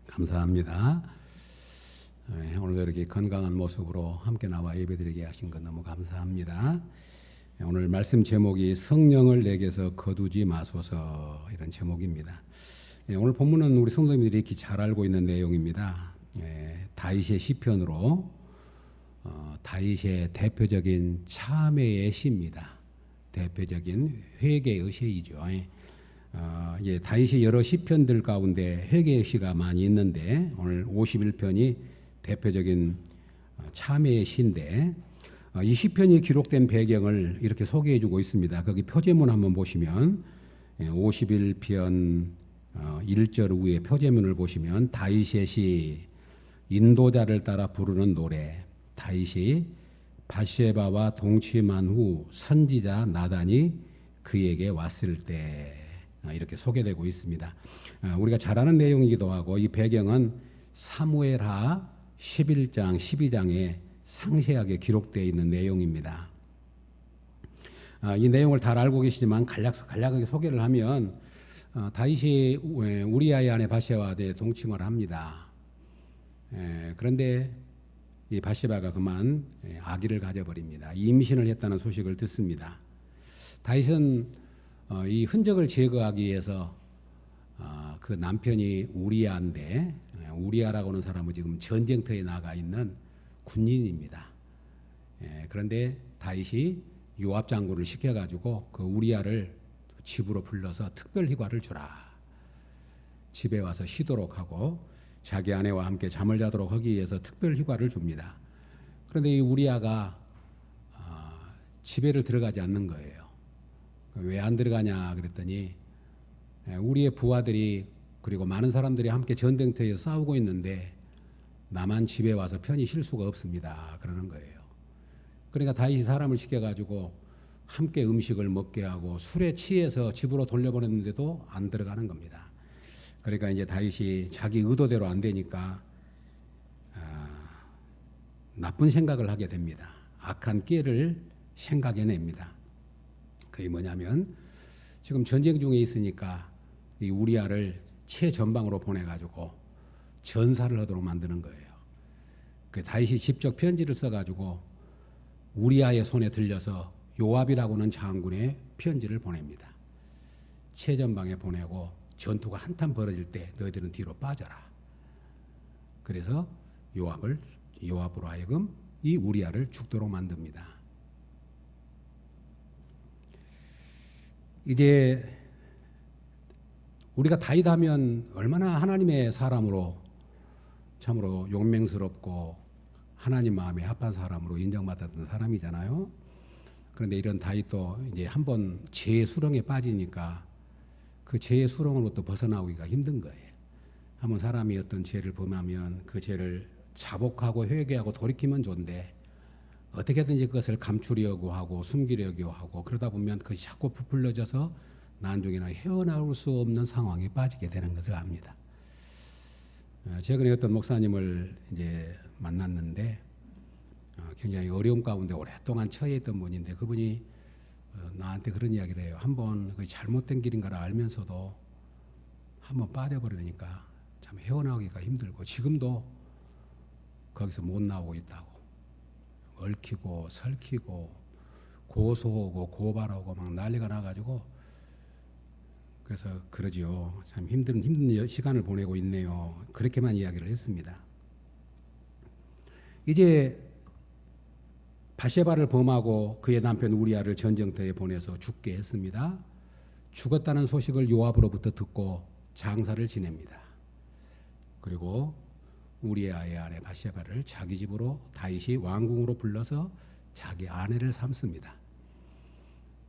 감사합니다. 오늘도 이렇게 건강한 모습으로 함께 나와 예배드리게 하신 것 너무 감사합니다. 오늘 말씀 제목이 성령을 내게서 거두지 마소서, 이런 제목입니다. 오늘 본문은 우리 성도님들이 이렇게 잘 알고 있는 내용입니다. 다윗의 시편으로 다윗의 대표적인 참회의 시입니다. 대표적인 회개의 시이죠. 다윗의 여러 시편들 가운데 회개의 시가 많이 있는데 오늘 51편이 대표적인 참회의 시인데, 이 시편이 기록된 배경을 이렇게 소개해 주고 있습니다. 거기 표제문 한번 보시면 51편 1절 후에 표제문을 보시면 다윗의 시, 인도자를 따라 부르는 노래, 다윗이 밧세바와 동침한 후 선지자 나단이 그에게 왔을 때, 이렇게 소개되고 있습니다. 우리가 잘 아는 내용이기도 하고, 이 배경은 사무엘하 11장, 12장에 상세하게 기록되어 있는 내용입니다. 이 내용을 잘 알고 계시지만 간략하게 소개를 하면, 다윗이 우리아의 아내 밧세바와 동침을 합니다. 그런데 이 밧세바가 그만 아기를 가져버립니다. 임신을 했다는 소식을 듣습니다. 다윗은 이 흔적을 제거하기 위해서 그 남편이 우리아인데, 우리아라고 하는 사람은 지금 전쟁터에 나가 있는 군인입니다. 그런데 다윗이 요압 장군을 시켜가지고 그 우리아를 집으로 불러서 특별 휴가를 주라. 집에 와서 쉬도록 하고 자기 아내와 함께 잠을 자도록 하기 위해서 특별 휴가를 줍니다. 그런데 이 우리아가 집에를 들어가지 않는 거예요. 왜 안 들어가냐 그랬더니, 우리의 부하들이 그리고 많은 사람들이 함께 전쟁터에서 싸우고 있는데 나만 집에 와서 편히 쉴 수가 없습니다, 그러는 거예요. 그러니까 다윗이 사람을 시켜가지고 함께 음식을 먹게 하고 술에 취해서 집으로 돌려보냈는데도 안 들어가는 겁니다. 그러니까 이제 다윗이 자기 의도대로 안 되니까 나쁜 생각을 하게 됩니다. 악한 꾀를 생각해냅니다. 그게 뭐냐면, 지금 전쟁 중에 있으니까 이 우리아를 최전방으로 보내가지고 전사를 하도록 만드는 거예요. 그 다윗이 직접 편지를 써가지고 우리아의 손에 들려서 요압이라고는 장군의 편지를 보냅니다. 최전방에 보내고 전투가 한참 벌어질 때 너희들은 뒤로 빠져라. 그래서 요압으로 하여금 이 우리아를 죽도록 만듭니다. 이제 우리가 다윗하면 얼마나 하나님의 사람으로 참으로 용맹스럽고 하나님 마음에 합한 사람으로 인정받았던 사람이잖아요. 그런데 이런 다윗도 이제 한번 죄의 수렁에 빠지니까 그 죄의 수렁으로부터 벗어나오기가 힘든 거예요. 한번 사람이 어떤 죄를 범하면 그 죄를 자복하고 회개하고 돌이키면 좋은데, 어떻게든지 그것을 감추려고 하고 숨기려고 하고 그러다 보면 그것이 자꾸 부풀려져서 나중에는 헤어나올 수 없는 상황에 빠지게 되는 것을 압니다. 최근에 어떤 목사님을 이제 만났는데, 굉장히 어려움 가운데 오랫동안 처해 있던 분인데, 그분이 나한테 그런 이야기를 해요. 한번 그 잘못된 길인 걸 알면서도 한번 빠져버리니까 참 헤어나오기가 힘들고 지금도 거기서 못 나오고 있다고. 얽히고 설키고 고소하고 고발하고 막 난리가 나가지고, 그래서 그러지요. 참 힘든 시간을 보내고 있네요. 그렇게만 이야기를 했습니다. 이제 밧세바를 범하고 그의 남편 우리아를 전쟁터에 보내서 죽게 했습니다. 죽었다는 소식을 요압으로부터 듣고 장사를 지냅니다. 그리고 우리아의 아내 밧세바를 자기 집으로 다윗이 왕궁으로 불러서 자기 아내를 삼습니다.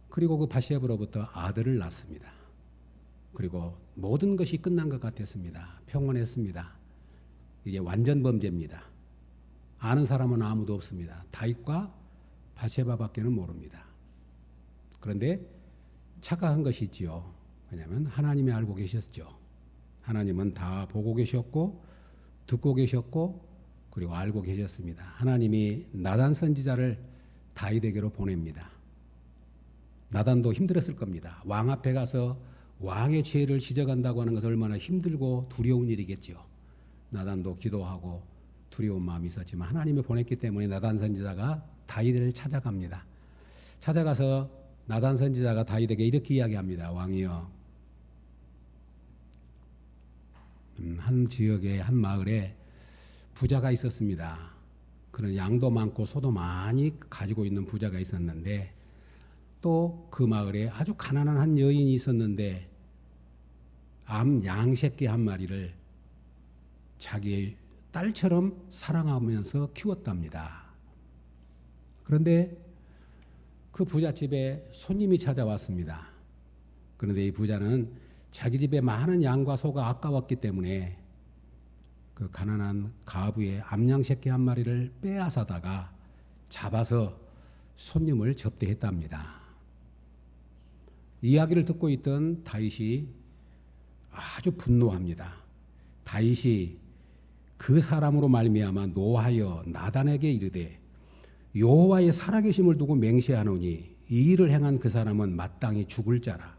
그리고 그 밧세바로부터 아들을 낳습니다. 그리고 모든 것이 끝난 것 같았습니다. 평온했습니다. 이게 완전 범죄입니다. 아는 사람은 아무도 없습니다. 다윗과 밧세바밖에는 모릅니다. 그런데 착각한 것이 있지요. 왜냐하면 하나님이 알고 계셨죠. 하나님은 다 보고 계셨고 듣고 계셨고 그리고 알고 계셨습니다. 하나님이 나단 선지자를 다윗에게로 보냅니다. 나단도 힘들었을 겁니다. 왕 앞에 가서 왕의 죄를 지적한다고 하는 것은 얼마나 힘들고 두려운 일이겠죠. 나단도 기도하고 두려운 마음이 있었지만 하나님이 보냈기 때문에 나단 선지자가 다윗을 찾아갑니다. 찾아가서 나단 선지자가 다윗에게 이렇게 이야기합니다. 왕이여, 한 지역에 한 마을에 부자가 있었습니다. 그런 양도 많고 소도 많이 가지고 있는 부자가 있었는데 또 그 마을에 아주 가난한 한 여인이 있었는데 양 새끼 한 마리를 자기의 딸처럼 사랑하면서 키웠답니다. 그런데 그 부잣집에 손님이 찾아왔습니다. 그런데 이 부자는 자기 집에 많은 양과 소가 아까웠기 때문에 그 가난한 가부의 암양 새끼 한 마리를 빼앗아다가 잡아서 손님을 접대했답니다. 이야기를 듣고 있던 다윗이 아주 분노합니다. 다윗이 그 사람으로 말미암아 노하여 나단에게 이르되 여호와의 살아계심을 두고 맹세하노니 이 일을 행한 그 사람은 마땅히 죽을 자라.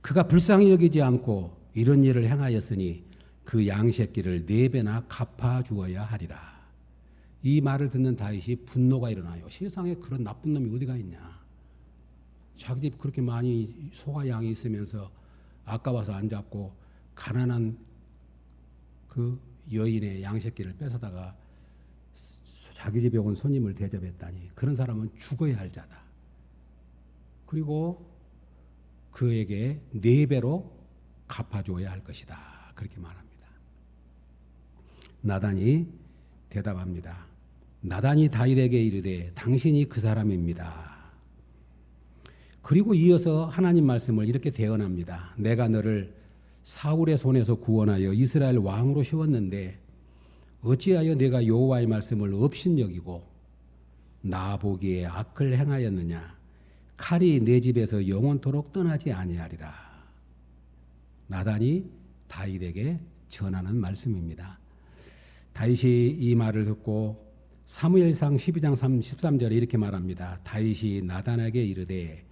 그가 불쌍히 여기지 않고 이런 일을 행하였으니 그 양새끼를 4배나 갚아 주어야 하리라. 이 말을 듣는 다윗이 분노가 일어나요. 세상에 그런 나쁜 놈이 어디가 있냐. 자기 집 그렇게 많이 소가 양이 있으면서 아까워서 안 잡고 가난한 그 여인의 양새끼를 뺏어다가 자기 집에 온 손님을 대접했다니 그런 사람은 죽어야 할 자다. 그리고 그에게 4배로 갚아줘야 할 것이다. 그렇게 말합니다. 나단이 대답합니다. 나단이 다윗에게 이르되 당신이 그 사람입니다. 그리고 이어서 하나님 말씀을 이렇게 대언합니다. 내가 너를 사울의 손에서 구원하여 이스라엘 왕으로 세웠는데 어찌하여 내가 여호와의 말씀을 업신여기고 나 보기에 악을 행하였느냐. 칼이 내 집에서 영원토록 떠나지 아니하리라. 나단이 다윗에게 전하는 말씀입니다. 다윗이 이 말을 듣고 사무엘상 12장 13절에 이렇게 말합니다. 다윗이 나단에게 이르되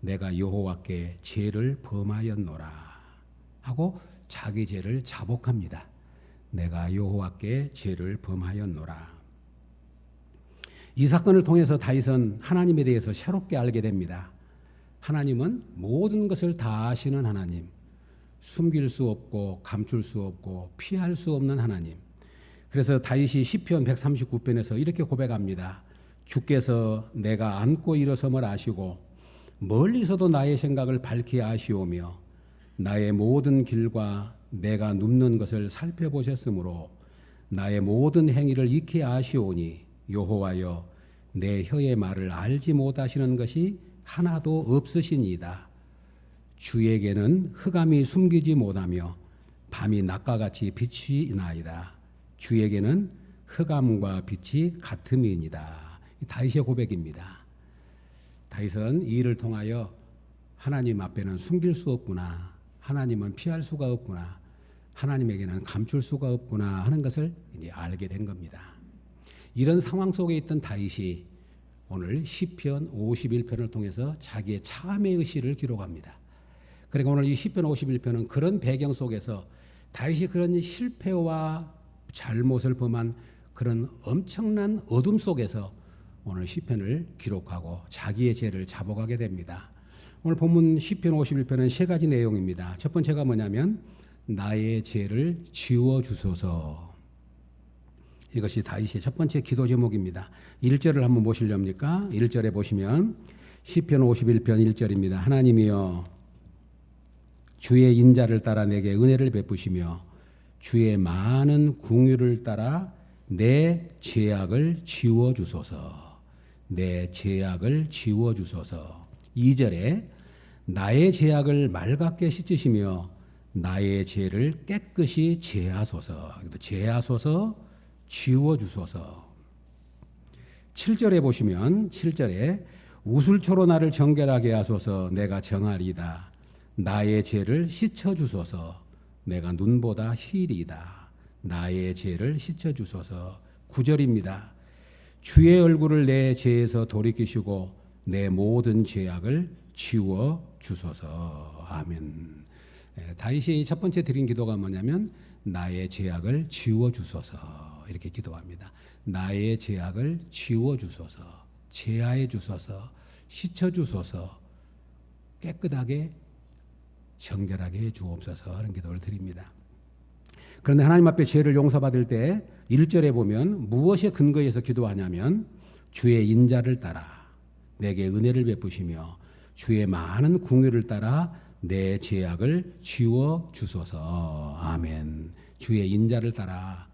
내가 여호와께 죄를 범하였노라 하고 자기 죄를 자복합니다. 내가 여호와께 죄를 범하였노라. 이 사건을 통해서 다윗은 하나님에 대해서 새롭게 알게 됩니다. 하나님은 모든 것을 다 아시는 하나님, 숨길 수 없고 감출 수 없고 피할 수 없는 하나님. 그래서 다윗이 시편 139편에서 이렇게 고백합니다. 주께서 내가 앉고 일어섬을 아시고 멀리서도 나의 생각을 밝히 아시오며 나의 모든 길과 내가 눕는 것을 살펴보셨으므로 나의 모든 행위를 익히 아시오니 여호와여 내 혀의 말을 알지 못하시는 것이 하나도 없으시니이다. 주에게는 흑암이 숨기지 못하며 밤이 낮과 같이 빛이 나이다. 주에게는 흑암과 빛이 같음이니이다. 다윗의 고백입니다. 다윗은 이 일을 통하여 하나님 앞에는 숨길 수 없구나, 하나님은 피할 수가 없구나, 하나님에게는 감출 수가 없구나 하는 것을 이제 알게 된 겁니다. 이런 상황 속에 있던 다윗이 오늘 시편 51편을 통해서 자기의 참회의 시를 기록합니다. 그러니까 오늘 이 시편 51편은 그런 배경 속에서 다윗이 그런 실패와 잘못을 범한 그런 엄청난 어둠 속에서 오늘 시편을 기록하고 자기의 죄를 자복하게 됩니다. 오늘 본문 시편 51편은 3가지 내용입니다. 첫 번째가 뭐냐면 나의 죄를 지워주소서. 이것이 다윗의 첫 번째 기도 제목입니다. 1절을 한번 보시렵니까? 1절에 보시면 시편 51편 1절입니다. 하나님이여 주의 인자를 따라 내게 은혜를 베푸시며 주의 많은 긍휼을 따라 내 죄악을 지워주소서. 내 죄악을 지워주소서. 2절에 나의 죄악을 맑게 씻으시며 나의 죄를 깨끗이 제하소서. 제하소서, 지워주소서. 7절에 보시면 7절에 우술초로 나를 정결하게 하소서. 내가 정하리이다. 나의 죄를 씻어주소서. 내가 눈보다 희리이다. 나의 죄를 씻어주소서. 9절입니다. 주의 얼굴을 내 죄에서 돌이키시고 내 모든 죄악을 지워주소서. 아멘. 다윗이 첫 번째 드린 기도가 뭐냐면 나의 죄악을 지워 주소서 이렇게 기도합니다. 나의 죄악을 지워 주소서, 제하해 주소서, 씻어 주소서, 깨끗하게 정결하게 해 주옵소서 하는 기도를 드립니다. 그런데 하나님 앞에 죄를 용서받을 때 1절에 보면 무엇에 근거해서 기도하냐면 주의 인자를 따라 내게 은혜를 베푸시며 주의 많은 궁유를 따라 내 죄악을 지워 주소서. 아멘. 주의 인자를 따라,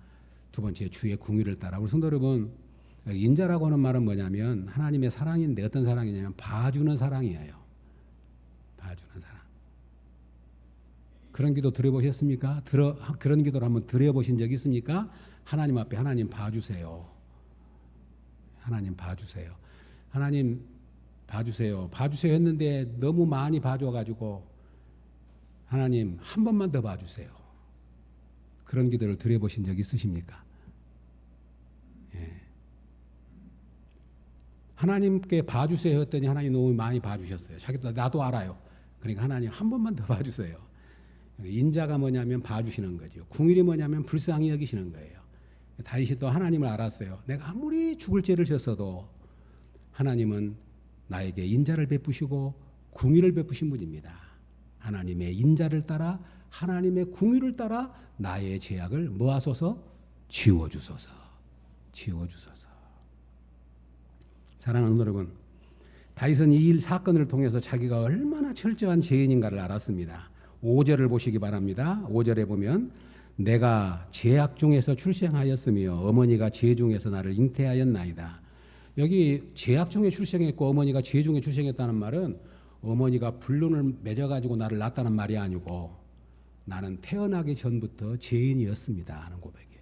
두 번째 주의 궁유를 따라. 우리 성도 여러분, 인자라고 하는 말은 뭐냐면 하나님의 사랑인데 어떤 사랑이냐면 봐주는 사랑이에요. 봐주는 사랑. 그런 기도 드려보셨습니까? 그런 기도를 한번 드려보신 적 있습니까? 하나님 앞에 하나님 봐주세요. 하나님 봐주세요. 하나님 봐주세요. 봐주세요 했는데 너무 많이 봐줘가지고 하나님 한 번만 더 봐주세요. 그런 기도를 드려보신 적 있으십니까? 예. 하나님께 봐주세요 했더니 하나님 너무 많이 봐주셨어요. 자기도 나도 알아요. 그러니까 하나님 한 번만 더 봐주세요. 인자가 뭐냐면 봐주시는 거죠. 궁일이 뭐냐면 불쌍히 여기시는 거예요. 다윗이 또 하나님을 알았어요. 내가 아무리 죽을 죄를 졌어도 하나님은 나에게 인자를 베푸시고 궁일을 베푸신 분입니다. 하나님의 인자를 따라 하나님의 궁유를 따라 나의 죄악을 뭐하소서? 지워주소서. 지워주소서. 사랑하는 여러분, 다윗은 이 사건을 통해서 자기가 얼마나 철저한 죄인인가를 알았습니다. 5절을 보시기 바랍니다. 5절에 보면 내가 죄악 중에서 출생하였으며 어머니가 죄 중에서 나를 잉태하였나이다. 여기 죄악 중에 출생했고 어머니가 죄 중에 출생했다는 말은 어머니가 불륜을 맺어가지고 나를 낳았다는 말이 아니고 나는 태어나기 전부터 죄인이었습니다 하는 고백이에요.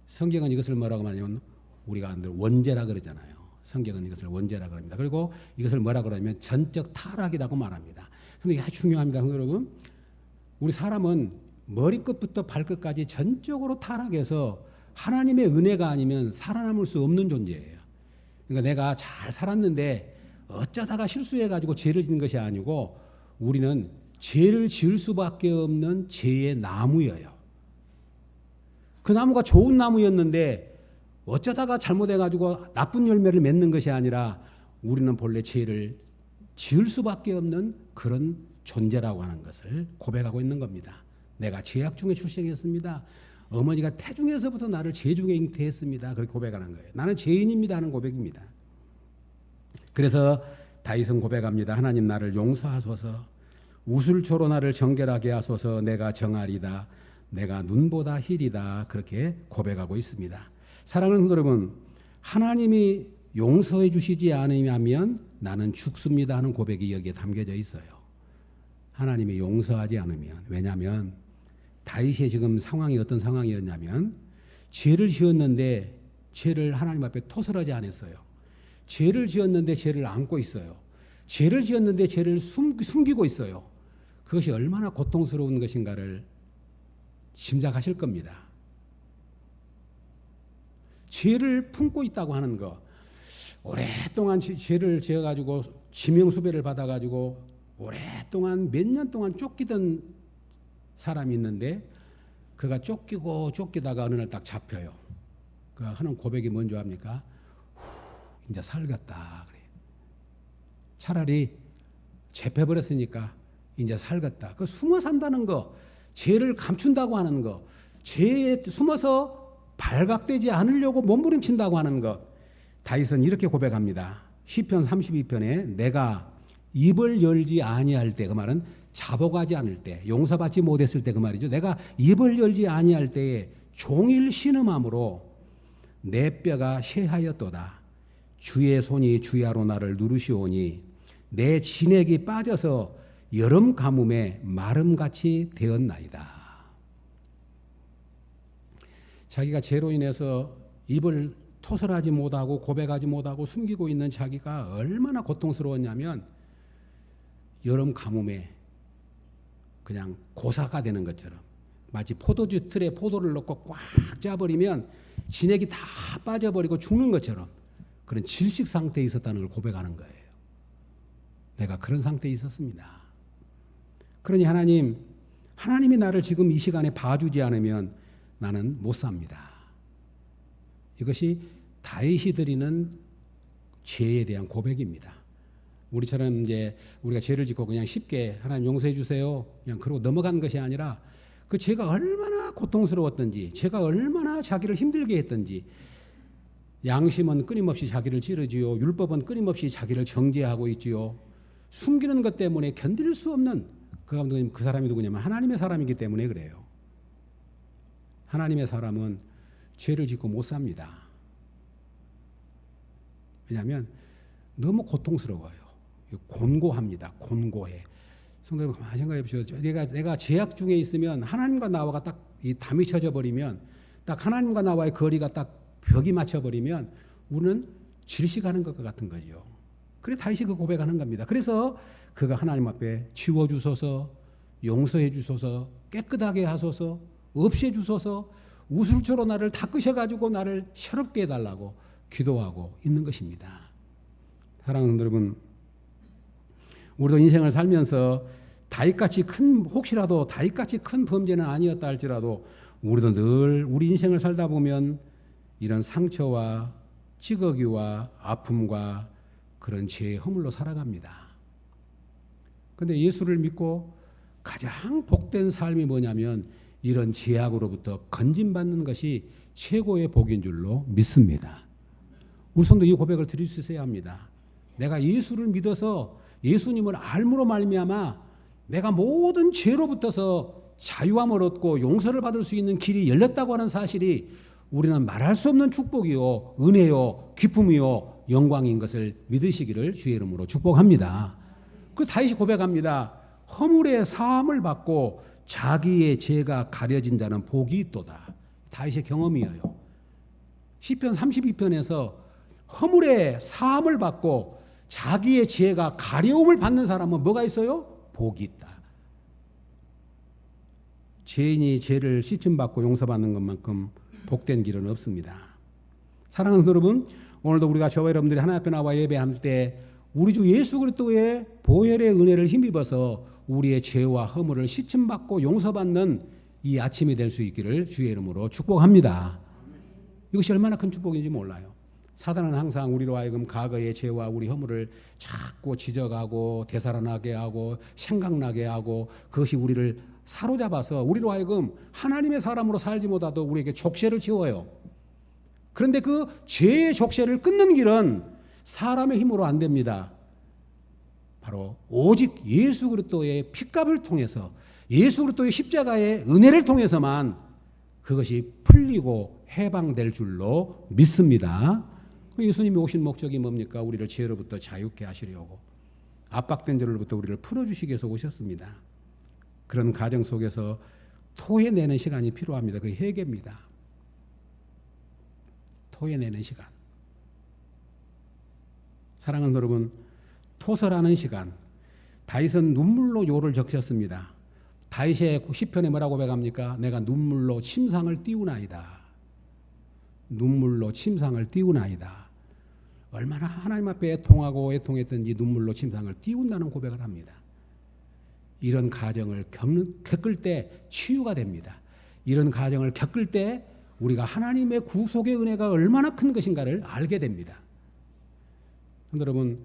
성경은 이것을 뭐라고 말하냐면 우리가 원죄라 그러잖아요. 성경은 이것을 원죄라 그럽니다. 그리고 이것을 뭐라 그러냐면 전적 타락이라고 말합니다. 근데 이게 아주 중요합니다. 여러분, 우리 사람은 머리끝부터 발끝까지 전적으로 타락해서 하나님의 은혜가 아니면 살아남을 수 없는 존재예요. 그러니까 내가 잘 살았는데 어쩌다가 실수해가지고 죄를 짓는 것이 아니고 우리는 죄를 지을 수밖에 없는 죄의 나무예요. 그 나무가 좋은 나무였는데 어쩌다가 잘못해가지고 나쁜 열매를 맺는 것이 아니라 우리는 본래 죄를 지을 수밖에 없는 그런 존재라고 하는 것을 고백하고 있는 겁니다. 내가 죄악 중에 출생했습니다. 어머니가 태중에서부터 나를 죄 중에 잉태했습니다. 그렇게 고백하는 거예요. 나는 죄인입니다 하는 고백입니다. 그래서 다윗은 고백합니다. 하나님 나를 용서하소서. 우술초로 나를 정결하게 하소서. 내가 정아리다. 내가 눈보다 희리다. 그렇게 고백하고 있습니다. 사랑하는 여러분, 하나님이 용서해 주시지 않으면 나는 죽습니다 하는 고백이 여기에 담겨져 있어요. 하나님이 용서하지 않으면. 왜냐하면 다윗의 지금 상황이 어떤 상황이었냐면 죄를 지었는데 죄를 하나님 앞에 토설하지 않았어요. 죄를 지었는데 죄를 안고 있어요. 죄를 지었는데 죄를 숨기고 있어요. 그것이 얼마나 고통스러운 것인가를 짐작하실 겁니다. 죄를 품고 있다고 하는 거, 오랫동안 죄를 지어가지고 지명수배를 받아가지고 오랫동안 몇 년 동안 쫓기던 사람이 있는데 그가 쫓기다가 어느 날 딱 잡혀요. 그가 하는 고백이 뭔지 압니까? 이제 살겠다 그래. 차라리 잡혀버렸으니까 이제 살겠다. 그 숨어 산다는 거, 죄를 감춘다고 하는 거, 죄에 숨어서 발각되지 않으려고 몸부림친다고 하는 것. 다윗은 이렇게 고백합니다. 시편 32편에 내가 입을 열지 아니할 때, 그 말은 자복하지 않을 때, 용서받지 못했을 때 그 말이죠. 내가 입을 열지 아니할 때에 종일 신음함으로 내 뼈가 쇠하였도다. 주의 손이 주야로 나를 누르시오니 내 진액이 빠져서 여름 가뭄에 마름같이 되었나이다. 자기가 죄로 인해서 입을 토설하지 못하고 고백하지 못하고 숨기고 있는 자기가 얼마나 고통스러웠냐면 여름 가뭄에 그냥 고사가 되는 것처럼 마치 포도주 틀에 포도를 넣고 꽉 짜버리면 진액이 다 빠져버리고 죽는 것처럼 그런 질식 상태에 있었다는 걸 고백하는 거예요. 내가 그런 상태에 있었습니다. 그러니 하나님이 나를 지금 이 시간에 봐주지 않으면 나는 못 삽니다. 이것이 다윗이 드리는 죄에 대한 고백입니다. 우리처럼 이제 우리가 죄를 짓고 그냥 쉽게 하나님 용서해 주세요 그냥 그러고 넘어간 것이 아니라 그 죄가 얼마나 고통스러웠던지, 죄가 얼마나 자기를 힘들게 했던지, 양심은 끊임없이 자기를 찌르지요. 율법은 끊임없이 자기를 정죄하고 있지요. 숨기는 것 때문에 견딜 수 없는 그 사람이 누구냐면 하나님의 사람이기 때문에 그래요. 하나님의 사람은 죄를 짓고 못 삽니다. 왜냐하면 너무 고통스러워요. 곤고합니다. 곤고해. 성도 여러분 가만히 생각해 보시죠. 내가 죄악 중에 있으면 하나님과 나와 딱 이 담이 쳐져 버리면, 딱 하나님과 나와의 거리가 딱 벽이 맞춰 버리면 우리는 질식하는 것과 같은 거죠. 그래 다윗이 그 고백하는 겁니다. 그래서 그가 하나님 앞에 지워 주소서, 용서해 주소서, 깨끗하게 하소서, 없애 주소서, 우술초로 나를 닦으셔 가지고 나를 새롭게 해달라고 기도하고 있는 것입니다. 사랑하는 여러분, 우리도 인생을 살면서 혹시라도 다윗같이 큰 범죄는 아니었다 할지라도 우리도 늘 우리 인생을 살다 보면 이런 상처와 찌꺼기와 아픔과 그런 죄의 허물로 살아갑니다. 그런데 예수를 믿고 가장 복된 삶이 뭐냐면 이런 죄악으로부터 건진받는 것이 최고의 복인 줄로 믿습니다. 우리 성도 이 고백을 드릴 수 있어야 합니다. 내가 예수를 믿어서 예수님을 알므로 말미암아 내가 모든 죄로부터서 자유함을 얻고 용서를 받을 수 있는 길이 열렸다고 하는 사실이 우리는 말할 수 없는 축복이요, 은혜요, 기쁨이요, 영광인 것을 믿으시기를 주의 이름으로 축복합니다. 그 다윗이 고백합니다. 허물의 사함을 받고 자기의 죄가 가려진 자는 복이 있도다. 다윗의 경험이에요. 시편 32편에서 허물의 사함을 받고 자기의 죄가 가려움을 받는 사람은 뭐가 있어요? 복이 있다. 죄인이 죄를 씻음받고 용서받는 것만큼 복된 길은 없습니다. 사랑하는 여러분, 오늘도 우리가 저와 여러분들이 하나님 앞에 나와 예배할 때 우리 주 예수 그리스도의 보혈의 은혜를 힘입어서 우리의 죄와 허물을 씻음받고 용서받는 이 아침이 될 수 있기를 주의 이름으로 축복합니다. 이것이 얼마나 큰 축복인지 몰라요. 사단은 항상 우리로 하여금 과거의 죄와 우리 허물을 자꾸 지적하고 되살아나게 하고 생각나게 하고 그것이 우리를 사로잡아서 우리로 하여금 하나님의 사람으로 살지 못하도 우리에게 족쇄를 지어요. 그런데 그 죄의 족쇄를 끊는 길은 사람의 힘으로 안 됩니다. 바로 오직 예수 그리스도의 핏값을 통해서 예수 그리스도의 십자가의 은혜를 통해서만 그것이 풀리고 해방될 줄로 믿습니다. 예수님이 오신 목적이 뭡니까? 우리를 죄로부터 자유케 하시려고 압박된 죄로부터 우리를 풀어주시기 위해서 오셨습니다. 그런 과정 속에서 토해내는 시간이 필요합니다. 그게 회개입니다. 토해내는 시간. 사랑하는 여러분, 토설하는 시간. 다윗은 눈물로 요를 적셨습니다. 다윗의 시편에 뭐라고 고백합니까? 내가 눈물로 침상을 띄우나이다. 눈물로 침상을 띄우나이다. 얼마나 하나님 앞에 애통하고 애통했던지 눈물로 침상을 띄운다는 고백을 합니다. 이런 가정을 겪을 때 치유가 됩니다. 이런 가정을 겪을 때 우리가 하나님의 구속의 은혜가 얼마나 큰 것인가를 알게 됩니다. 여러분,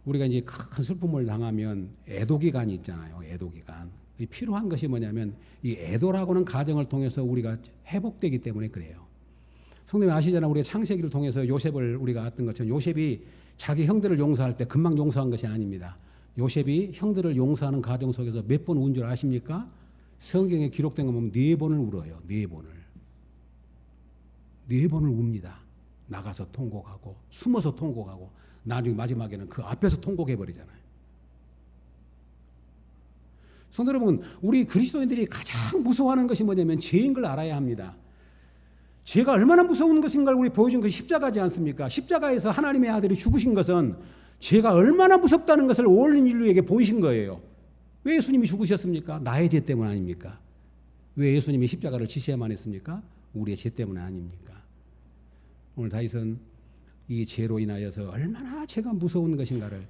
우리가 이제 큰 슬픔을 당하면 애도기간이 있잖아요. 애도기간. 필요한 것이 뭐냐면 이 애도라고는 가정을 통해서 우리가 회복되기 때문에 그래요. 성도님 아시잖아요. 우리가 창세기를 통해서 요셉을 우리가 봤던 것처럼 요셉이 자기 형들을 용서할 때 금방 용서한 것이 아닙니다. 요셉이 형들을 용서하는 과정 속에서 몇 번 운 줄 아십니까? 성경에 기록된 거 보면 4번을 울어요. 4번을. 4번을 웁니다. 나가서 통곡하고 숨어서 통곡하고 나중에 마지막에는 그 앞에서 통곡해버리잖아요. 성도 여러분, 우리 그리스도인들이 가장 무서워하는 것이 뭐냐면 죄인 걸 알아야 합니다. 죄가 얼마나 무서운 것인가를 우리 보여준 것이 십자가지 않습니까? 십자가에서 하나님의 아들이 죽으신 것은 죄가 얼마나 무섭다는 것을 온 인류에게 보이신 거예요. 왜 예수님이 죽으셨습니까? 나의 죄 때문 아닙니까? 왜 예수님이 십자가를 지셔야만 했습니까? 우리의 죄 때문 아닙니까? 오늘 다윗은 이 죄로 인하여서 얼마나 죄가 무서운 것인가를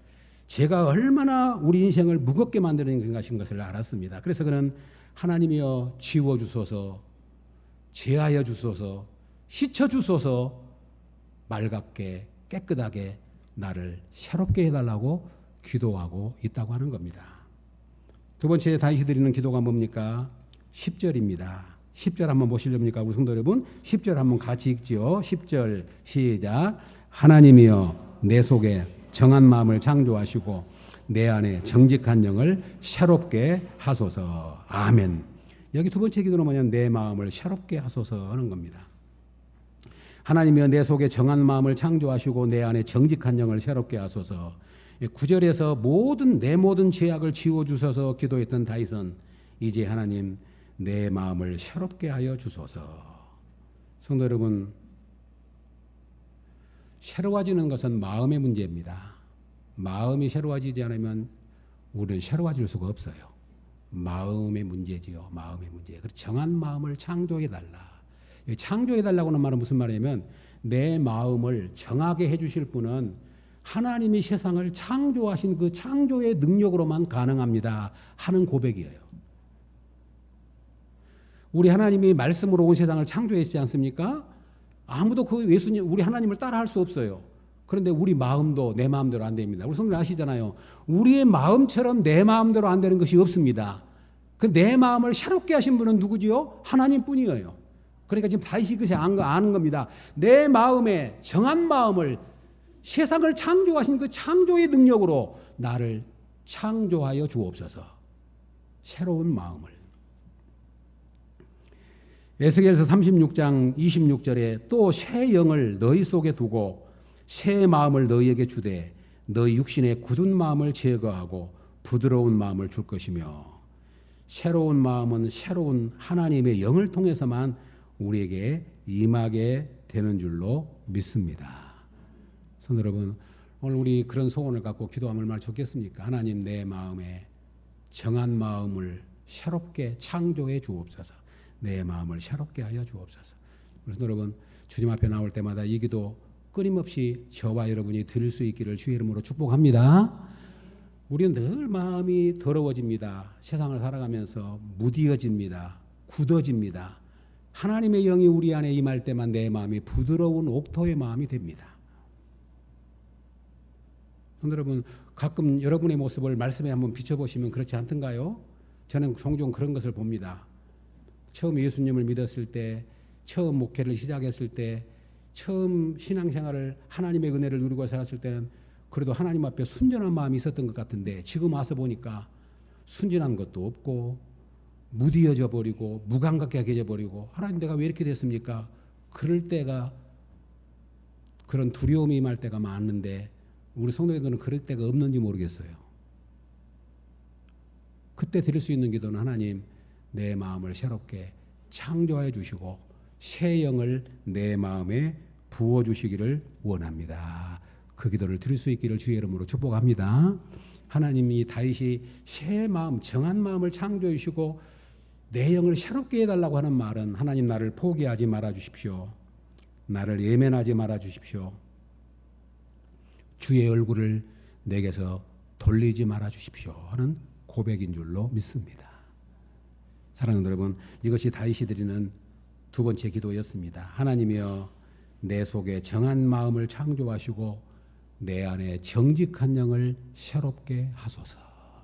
죄가 얼마나 우리 인생을 무겁게 만드는 것인 것을 알았습니다. 그래서 그는 하나님이여 지워주소서, 제하여 주소서, 씻어주소서, 맑게 깨끗하게 나를 새롭게 해달라고 기도하고 있다고 하는 겁니다. 두 번째 다윗이 드리는 기도가 뭡니까? 10절입니다. 10절 한번 보시렵니까? 우리 성도 여러분 10절 한번 같이 읽지요. 10절 시작. 하나님이여 내 속에 정한 마음을 창조하시고 내 안에 정직한 영을 새롭게 하소서. 아멘. 여기 두 번째 기도는 뭐냐면 내 마음을 새롭게 하소서 하는 겁니다. 하나님이여 내 속에 정한 마음을 창조하시고 내 안에 정직한 영을 새롭게 하소서. 9절에서 내 모든 죄악을 지워주셔서 기도했던 다윗은 이제 하나님 내 마음을 새롭게 하여 주소서. 성도 여러분, 새로워지는 것은 마음의 문제입니다. 마음이 새로워지지 않으면 우리는 새로워질 수가 없어요. 마음의 문제지요. 마음의 문제. 그래서 정한 마음을 창조해달라. 창조해달라고 하는 말은 무슨 말이냐면 내 마음을 정하게 해주실 분은 하나님이 세상을 창조하신 그 창조의 능력으로만 가능합니다 하는 고백이에요. 우리 하나님이 말씀으로 온 세상을 창조했지 않습니까? 아무도 그 예수님 우리 하나님을 따라할 수 없어요. 그런데 우리 마음도 내 마음대로 안 됩니다. 우리 성도님 아시잖아요. 우리의 마음처럼 내 마음대로 안 되는 것이 없습니다. 그 내 마음을 새롭게 하신 분은 누구지요? 하나님뿐이에요. 그러니까 지금 다시 그것이 아는 겁니다. 내 마음에 정한 마음을 세상을 창조하신 그 창조의 능력으로 나를 창조하여 주옵소서. 새로운 마음을. 에스겔서 36장 26절에 또 새 영을 너희 속에 두고 새 마음을 너희에게 주되 너희 육신의 굳은 마음을 제거하고 부드러운 마음을 줄 것이며 새로운 마음은 새로운 하나님의 영을 통해서만 우리에게 임하게 되는 줄로 믿습니다. 성도 여러분, 오늘 우리 그런 소원을 갖고 기도하면 얼마나 좋겠습니까? 하나님 내 마음에 정한 마음을 새롭게 창조해 주옵소서. 내 마음을 새롭게 하여 주옵소서. 그래서 여러분 주님 앞에 나올 때마다 이 기도 끊임없이 저와 여러분이 드릴 수 있기를 주의 이름으로 축복합니다. 우리는 늘 마음이 더러워집니다. 세상을 살아가면서 무디어집니다. 굳어집니다. 하나님의 영이 우리 안에 임할 때만 내 마음이 부드러운 옥토의 마음이 됩니다. 여러분 가끔 여러분의 모습을 말씀에 한번 비춰보시면 그렇지 않던가요? 저는 종종 그런 것을 봅니다. 처음 예수님을 믿었을 때, 처음 목회를 시작했을 때, 처음 신앙생활을 하나님의 은혜를 누리고 살았을 때는 그래도 하나님 앞에 순전한 마음이 있었던 것 같은데 지금 와서 보니까 순전한 것도 없고 무디어져 버리고 무감각하게 해져 버리고 하나님 내가 왜 이렇게 됐습니까? 그럴 때가 그런 두려움이 임할 때가 많은데 우리 성도님들은 그럴 때가 없는지 모르겠어요. 그때 드릴 수 있는 기도는 하나님 내 마음을 새롭게 창조해 주시고 새 영을 내 마음에 부어주시기를 원합니다. 그 기도를 드릴 수 있기를 주의 이름으로 축복합니다. 하나님이 다윗이 새 마음, 정한 마음을 창조해 주시고 내 영을 새롭게 해달라고 하는 말은 하나님 나를 포기하지 말아 주십시오. 나를 예면하지 말아 주십시오. 주의 얼굴을 내게서 돌리지 말아 주십시오 하는 고백인 줄로 믿습니다. 사랑하는 여러분, 이것이 다윗이 드리는 두 번째 기도였습니다. 하나님이여 내 속에 정한 마음을 창조하시고 내 안에 정직한 영을 새롭게 하소서.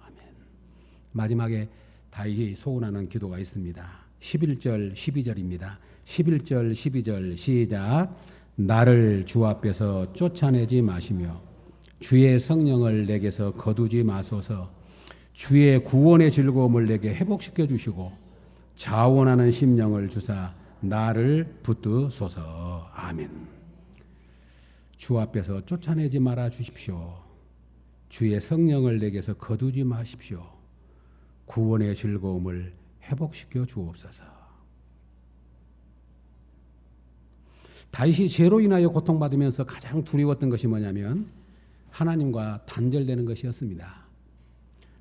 아멘. 마지막에 다윗이 소원하는 기도가 있습니다. 11절 12절입니다. 11절 12절 시작. 나를 주 앞에서 쫓아내지 마시며 주의 성령을 내게서 거두지 마소서. 주의 구원의 즐거움을 내게 회복시켜 주시고 자원하는 심령을 주사 나를 붙드소서. 아멘. 주 앞에서 쫓아내지 말아 주십시오. 주의 성령을 내게서 거두지 마십시오. 구원의 즐거움을 회복시켜 주옵소서. 다윗이 죄로 인하여 고통받으면서 가장 두려웠던 것이 뭐냐면 하나님과 단절되는 것이었습니다.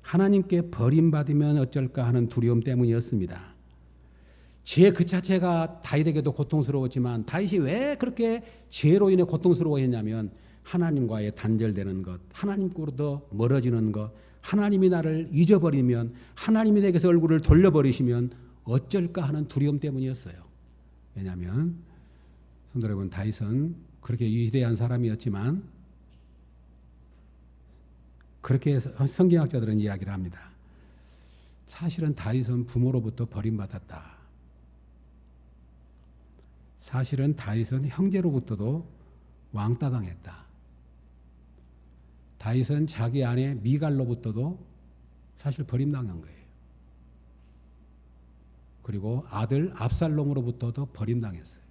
하나님께 버림받으면 어쩔까 하는 두려움 때문이었습니다. 죄 그 자체가 다윗에게도 고통스러웠지만 다윗이 왜 그렇게 죄로 인해 고통스러워했냐면 하나님과의 단절되는 것, 하나님께로부터 멀어지는 것, 하나님이 나를 잊어버리면, 하나님이 내게서 얼굴을 돌려버리시면 어쩔까 하는 두려움 때문이었어요. 왜냐하면 성도 여러분, 다윗은 그렇게 위대한 사람이었지만 그렇게 성경학자들은 이야기를 합니다. 사실은 다윗은 부모로부터 버림받았다. 사실은 다윗은 형제로부터도 왕따당했다. 다윗은 자기 아내 미갈로부터도 사실 버림당한 거예요. 그리고 아들 압살롬으로부터도 버림당했어요.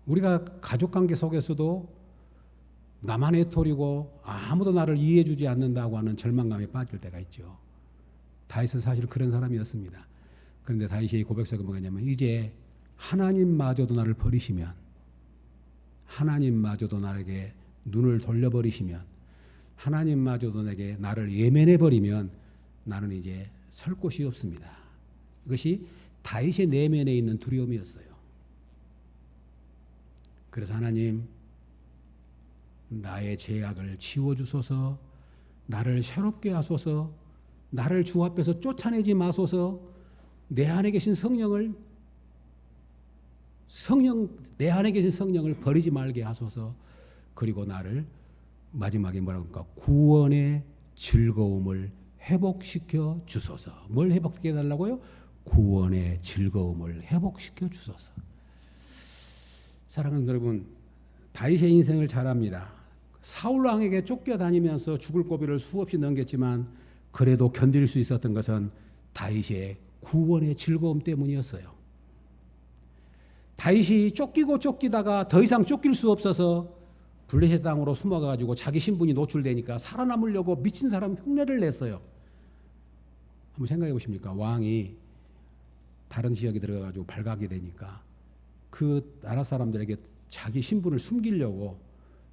우리가 가족관계 속에서도 나만의 톨이고 아무도 나를 이해해주지 않는다고 하는 절망감에 빠질 때가 있죠. 다윗은 사실 그런 사람이었습니다. 그런데 다윗의 고백서가 뭐냐면 이제 하나님마저도 나를 버리시면, 하나님마저도 나에게 눈을 돌려버리시면, 하나님마저도 내게 나를 예면해버리면 나는 이제 설 곳이 없습니다. 이것이 다윗의 내면에 있는 두려움이었어요. 그래서 하나님, 나의 죄악을 지워주소서, 나를 새롭게 하소서, 나를 주 앞에서 쫓아내지 마소서, 내 안에 계신 내 안에 계신 성령을 버리지 말게 하소서. 그리고 나를 마지막에 뭐라고 합니까? 구원의 즐거움을 회복시켜 주소서. 뭘 회복시켜 달라고요? 구원의 즐거움을 회복시켜 주소서. 사랑하는 여러분, 다윗의 인생을 잘 압니다. 사울 왕에게 쫓겨다니면서 죽을 고비를 수없이 넘겼지만 그래도 견딜 수 있었던 것은 다윗의 구원의 즐거움 때문이었어요. 다윗이 쫓기다가 더 이상 쫓길 수 없어서 블레셋 땅으로 숨어가지고 자기 신분이 노출되니까 살아남으려고 미친 사람 흉내를 냈어요. 한번 생각해 보십니까? 왕이 다른 지역에 들어가가지고 발각이 되니까 그 나라 사람들에게 자기 신분을 숨기려고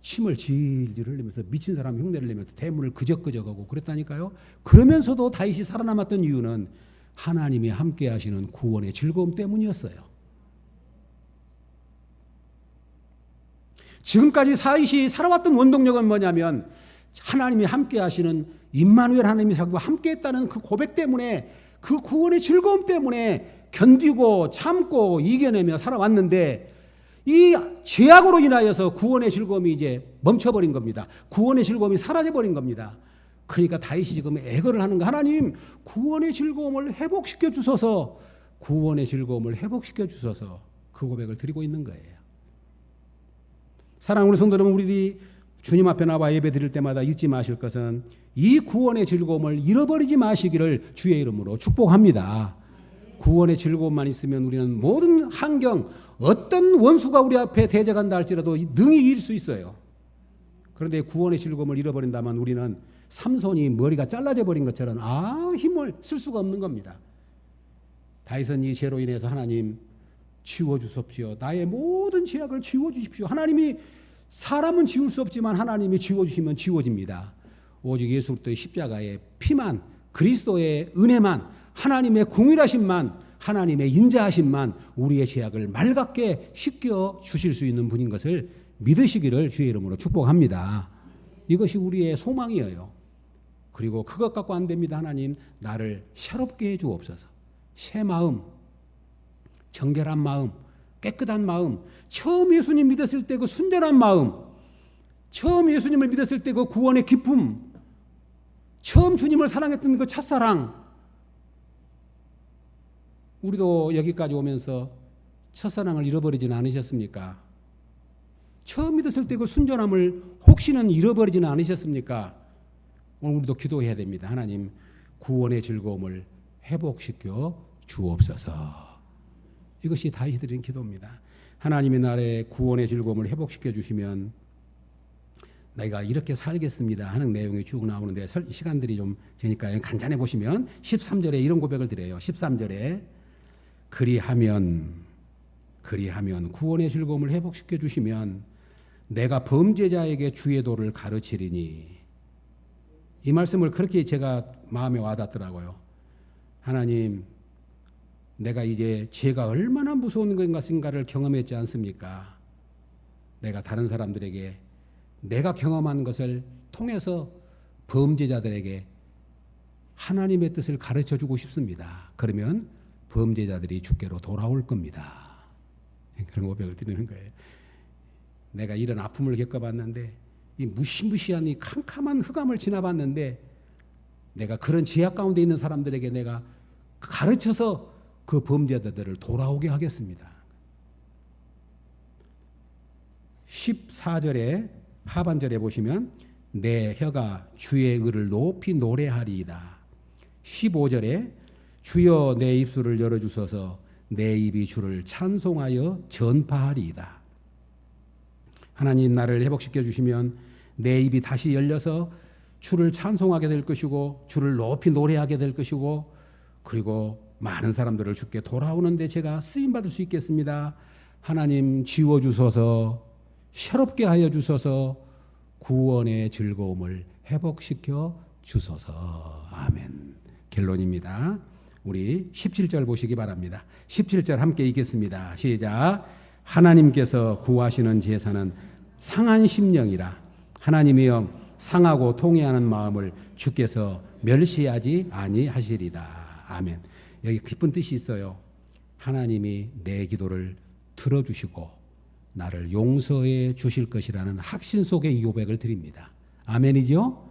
침을 질질 흘리면서 미친 사람 흉내를 내면서 대문을 그적그적하고 그랬다니까요. 그러면서도 다윗이 살아남았던 이유는 하나님이 함께 하시는 구원의 즐거움 때문이었어요. 지금까지 다윗이 살아왔던 원동력은 뭐냐면 하나님이 함께 하시는 임마누엘 하나님이 자기와 함께 했다는 그 고백 때문에, 그 구원의 즐거움 때문에 견디고 참고 이겨내며 살아왔는데 이 죄악으로 인하여서 구원의 즐거움이 이제 멈춰버린 겁니다. 구원의 즐거움이 사라져버린 겁니다. 그러니까 다윗이 지금 애걸을 하는 거, 하나님 구원의 즐거움을 회복시켜 주소서, 구원의 즐거움을 회복시켜 주소서, 그 고백을 드리고 있는 거예요. 사랑하는 성도 여러분, 우리들이 주님 앞에 나와 예배 드릴 때마다 잊지 마실 것은 이 구원의 즐거움을 잃어버리지 마시기를 주의 이름으로 축복합니다. 구원의 즐거움만 있으면 우리는 모든 환경, 어떤 원수가 우리 앞에 대적한다 할지라도 능히 이길 수 있어요. 그런데 구원의 즐거움을 잃어버린다면 우리는 삼손이 머리가 잘라져 버린 것처럼 힘을 쓸 수가 없는 겁니다. 다윗은 이 죄로 인해서 하나님 지워주십시오. 나의 모든 죄악을 지워주십시오. 하나님이, 사람은 지울 수 없지만 하나님이 지워주시면 지워집니다. 오직 예수 그리스도의 십자가의 피만, 그리스도의 은혜만, 하나님의 궁일하심만, 하나님의 인자하심만 우리의 죄악을 맑게 씻겨 주실 수 있는 분인 것을 믿으시기를 주의 이름으로 축복합니다. 이것이 우리의 소망이에요. 그리고 그것 갖고 안 됩니다. 하나님, 나를 새롭게 해 주옵소서. 새 마음, 정결한 마음, 깨끗한 마음, 처음 예수님 믿었을 때 그 순전한 마음, 처음 예수님을 믿었을 때 그 구원의 기쁨, 처음 주님을 사랑했던 그 첫사랑, 우리도 여기까지 오면서 첫사랑을 잃어버리지는 않으셨습니까? 처음 믿었을 때 그 순전함을 혹시는 잃어버리지는 않으셨습니까? 오늘 우리도 기도해야 됩니다. 하나님, 구원의 즐거움을 회복시켜 주옵소서. 이것이 다윗이 드린 기도입니다. 하나님의 나라의 구원의 즐거움을 회복시켜 주시면 내가 이렇게 살겠습니다 하는 내용이 쭉 나오는데 시간들이 좀 되니까 간단해 보시면 13절에 이런 고백을 드려요. 13절에 그리하면 구원의 즐거움을 회복시켜 주시면 내가 범죄자에게 주의 도를 가르치리니. 이 말씀을 그렇게 제가 마음에 와닿더라고요. 하나님, 내가 이제 죄가 얼마나 무서운 것인가를 경험했지 않습니까? 내가 다른 사람들에게 내가 경험한 것을 통해서 범죄자들에게 하나님의 뜻을 가르쳐주고 싶습니다. 그러면 범죄자들이 주께로 돌아올 겁니다. 그런 고백을 드리는 거예요. 내가 이런 아픔을 겪어봤는데 이 무시무시한 이 캄캄한 흑암을 지나봤는데 내가 그런 죄악 가운데 있는 사람들에게 내가 가르쳐서 그 범죄자들을 돌아오게 하겠습니다. 14절에 하반절에 보시면 내 혀가 주의 의를 높이 노래하리이다. 15절에 주여 내 입술을 열어주소서 내 입이 주를 찬송하여 전파하리이다. 하나님 나를 회복시켜 주시면 내 입이 다시 열려서 주를 찬송하게 될 것이고 주를 높이 노래하게 될 것이고 그리고 많은 사람들을 주께 돌아오는데 제가 쓰임받을 수 있겠습니다. 하나님 지워주소서 새롭게 하여 주소서 구원의 즐거움을 회복시켜 주소서. 아멘. 결론입니다. 우리 17절 보시기 바랍니다. 17절 함께 읽겠습니다. 시작. 하나님께서 구하시는 제사는 상한 심령이라. 하나님이여 상하고 통회하는 마음을 주께서 멸시하지 아니하시리다. 아멘. 여기 깊은 뜻이 있어요. 하나님이 내 기도를 들어주시고 나를 용서해 주실 것이라는 확신 속의 이 고백을 드립니다. 아멘이죠?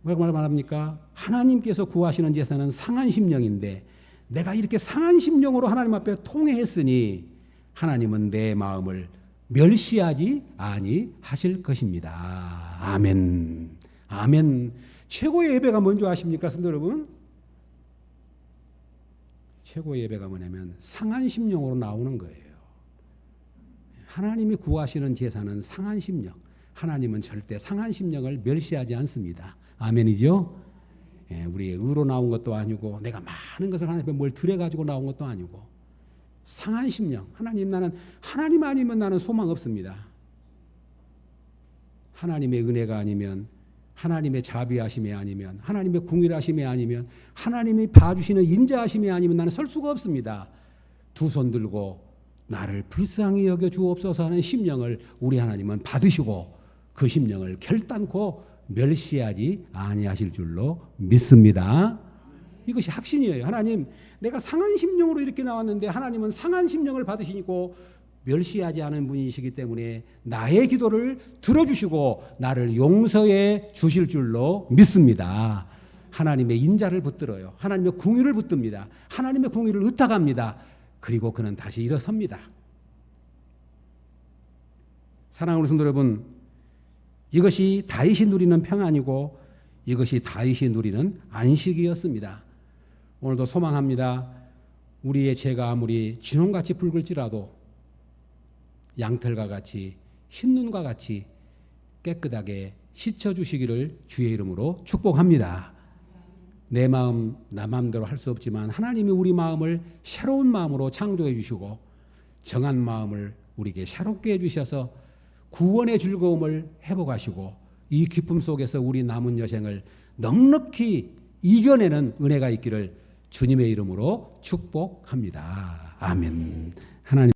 뭐라고 말합니까? 하나님께서 구하시는 제사는 상한 심령인데 내가 이렇게 상한 심령으로 하나님 앞에 통회했으니 하나님은 내 마음을 멸시하지 아니하실 것입니다. 아멘. 아멘. 최고의 예배가 뭔지 아십니까, 성도 여러분? 최고의 예배가 뭐냐면 상한 심령으로 나오는 거예요. 하나님이 구하시는 제사는 상한 심령. 하나님은 절대 상한 심령을 멸시하지 않습니다. 아멘이죠? 예, 우리의 의로 나온 것도 아니고 내가 많은 것을 하나님 앞에 뭘 들여가지고 나온 것도 아니고 상한 심령. 하나님 아니면 나는 소망 없습니다. 하나님의 은혜가 아니면 하나님의 자비하심이 아니면 하나님의 궁일하심이 아니면 하나님이 봐주시는 인자하심이 아니면 나는 설 수가 없습니다. 두 손 들고 나를 불쌍히 여겨 주옵소서 하는 심령을 우리 하나님은 받으시고 그 심령을 결단코 멸시하지 아니하실 줄로 믿습니다. 이것이 확신이에요. 하나님, 내가 상한 심령으로 이렇게 나왔는데 하나님은 상한 심령을 받으시고 멸시하지 않은 분이시기 때문에 나의 기도를 들어주시고 나를 용서해 주실 줄로 믿습니다. 하나님의 인자를 붙들어요. 하나님의 궁유를 붙듭니다. 하나님의 궁유를 의탁합니다. 그리고 그는 다시 일어섭니다. 사랑하는 성도 여러분, 이것이 다윗이 누리는 평안이고 이것이 다윗이 누리는 안식이었습니다. 오늘도 소망합니다. 우리의 죄가 아무리 진홍같이 붉을지라도 양털과 같이 흰눈과 같이 깨끗하게 씻어주시기를 주의 이름으로 축복합니다. 내 마음 나 마음대로 할 수 없지만 하나님이 우리 마음을 새로운 마음으로 창조해 주시고 정한 마음을 우리에게 새롭게 해주셔서 구원의 즐거움을 회복하시고 이 기쁨 속에서 우리 남은 여생을 넉넉히 이겨내는 은혜가 있기를 주님의 이름으로 축복합니다. 아멘. 하나님